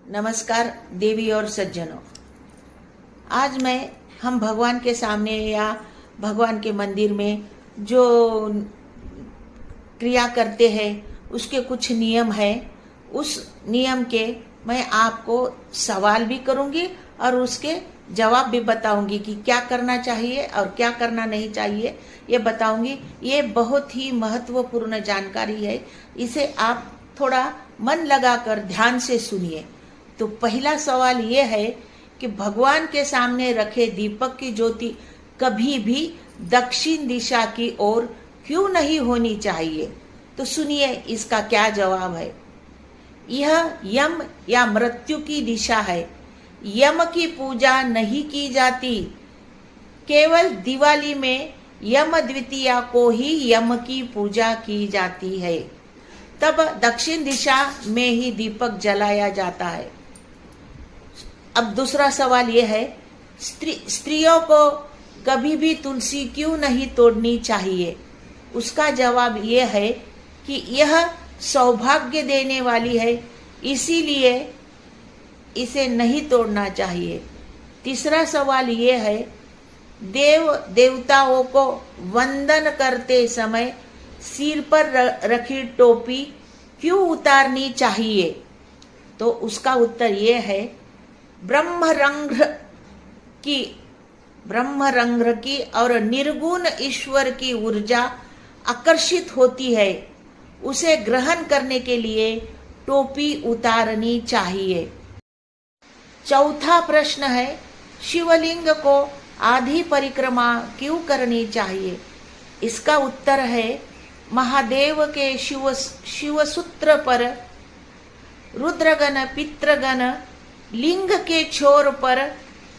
नमस्कार देवी और सज्जनों। आज हम भगवान के सामने या भगवान के मंदिर में जो क्रिया करते हैं उसके कुछ नियम है। उस नियम के मैं आपको सवाल भी करूंगी और उसके जवाब भी बताऊंगी कि क्या करना चाहिए और क्या करना नहीं चाहिए, ये बताऊंगी। ये बहुत ही महत्वपूर्ण जानकारी है, इसे आप थोड़ा मन लगाकर ध्यान से सुनिए। तो पहला सवाल ये है कि भगवान के सामने रखे दीपक की ज्योति कभी भी दक्षिण दिशा की ओर क्यों नहीं होनी चाहिए? तो सुनिए इसका क्या जवाब है। यह यम या मृत्यु की दिशा है। यम की पूजा नहीं की जाती। केवल दिवाली में यम द्वितीया को ही यम की पूजा की जाती है। तब दक्षिण दिशा में ही दीपक जलाया जाता है। अब दूसरा सवाल यह है, स्त्रियों को कभी भी तुलसी क्यों नहीं तोड़नी चाहिए? उसका जवाब यह है कि यह सौभाग्य देने वाली है, इसीलिए इसे नहीं तोड़ना चाहिए। तीसरा सवाल यह है, देव देवताओं को वंदन करते समय सिर पर रखी टोपी क्यों उतारनी चाहिए? तो उसका उत्तर यह है, ब्रह्मरंध्र की और निर्गुण ईश्वर की ऊर्जा आकर्षित होती है, उसे ग्रहण करने के लिए टोपी उतारनी चाहिए। चौथा प्रश्न है, शिवलिंग को आधी परिक्रमा क्यों करनी चाहिए? इसका उत्तर है, महादेव के शिवसूत्र पर रुद्रगण पितृगण लिंग के छोर पर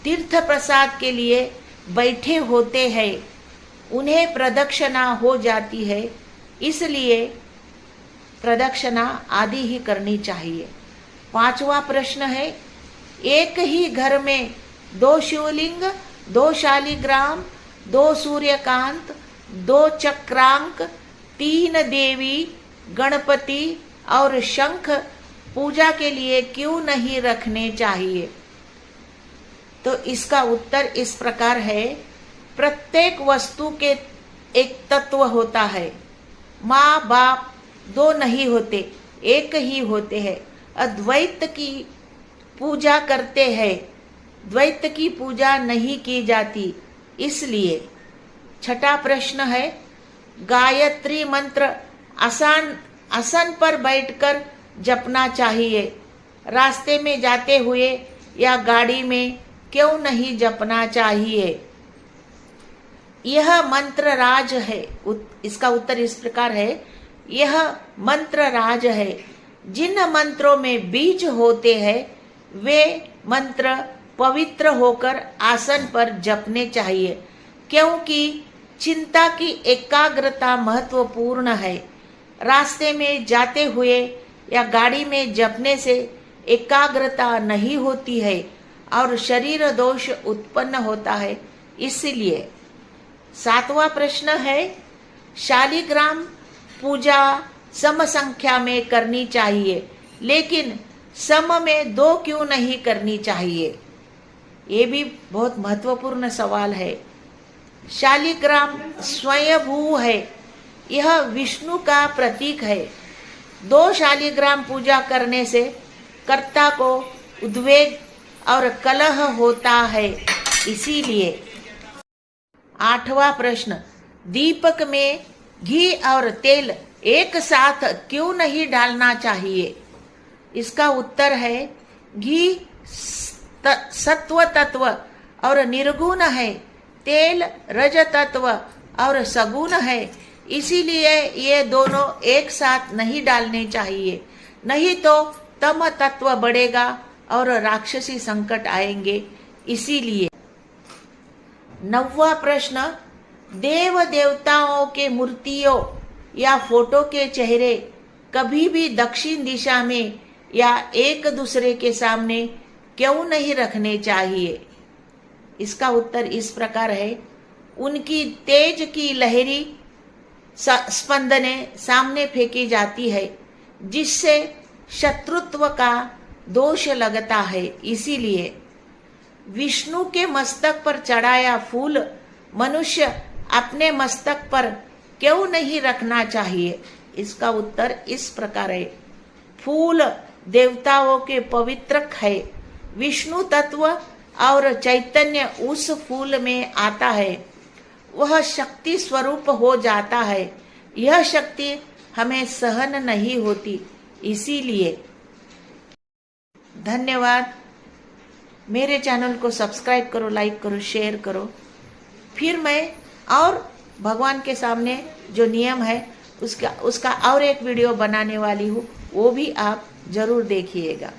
तीर्थ प्रसाद के लिए बैठे होते हैं, उन्हें प्रदक्षिणा हो जाती है, इसलिए प्रदक्षिणा आदि ही करनी चाहिए। पांचवा प्रश्न है, एक ही घर में 2 शिवलिंग, 2 शालिग्राम, 2 सूर्यकांत, 2 चक्रांक, 3 देवी, गणपति और शंख पूजा के लिए क्यों नहीं रखने चाहिए? तो इसका उत्तर इस प्रकार है, प्रत्येक वस्तु के एक तत्व होता है। माँ बाप 2 नहीं होते, एक ही होते हैं। अद्वैत की पूजा करते हैं, द्वैत की पूजा नहीं की जाती, इसलिए। छठा प्रश्न है, गायत्री मंत्र आसन पर बैठकर जपना चाहिए, रास्ते में जाते हुए या गाड़ी में क्यों नहीं जपना चाहिए? यह मंत्र राज है। इसका उत्तर इस प्रकार है, यह मंत्र राज है। जिन मंत्रों में बीज होते हैं वे मंत्र पवित्र होकर आसन पर जपने चाहिए, क्योंकि चिंता की एकाग्रता महत्वपूर्ण है। रास्ते में जाते हुए या गाड़ी में जपने से एकाग्रता नहीं होती है और शरीर दोष उत्पन्न होता है, इसलिए। सातवां प्रश्न है, शालिग्राम पूजा सम संख्या में करनी चाहिए, लेकिन सम में 2 क्यों नहीं करनी चाहिए? ये भी बहुत महत्वपूर्ण सवाल है। शालिग्राम स्वयंभू है, यह विष्णु का प्रतीक है। 2 शालिग्राम पूजा करने से कर्ता को उद्वेग और कलह होता है, इसीलिए। 8वां प्रश्न, दीपक में घी और तेल एक साथ क्यों नहीं डालना चाहिए? इसका उत्तर है, घी सत्व तत्व और निर्गुण है, तेल रज तत्व और सगुण है, इसीलिए ये दोनों एक साथ नहीं डालने चाहिए, नहीं तो तम तत्व बढ़ेगा और राक्षसी संकट आएंगे, इसीलिए। 9वां प्रश्न, देव देवताओं के मूर्तियों या फोटो के चेहरे कभी भी दक्षिण दिशा में या एक दूसरे के सामने क्यों नहीं रखने चाहिए? इसका उत्तर इस प्रकार है, उनकी तेज की लहरी स्पंदने सामने फेंकी जाती है, जिससे शत्रुत्व का दोष लगता है। इसीलिए विष्णु के मस्तक पर चढ़ाया फूल मनुष्य अपने मस्तक पर क्यों नहीं रखना चाहिए? इसका उत्तर इस प्रकार है। फूल देवताओं के पवित्रक है। विष्णु तत्व और चैतन्य उस फूल में आता है, वह शक्ति स्वरूप हो जाता है। यह शक्ति हमें सहन नहीं होती। इसीलिए धन्यवाद। मेरे चैनल को सब्सक्राइब करो, लाइक करो, शेयर करो। फिर मैं और भगवान के सामने जो नियम है उसका और एक वीडियो बनाने वाली हूँ, वो भी आप जरूर देखिएगा।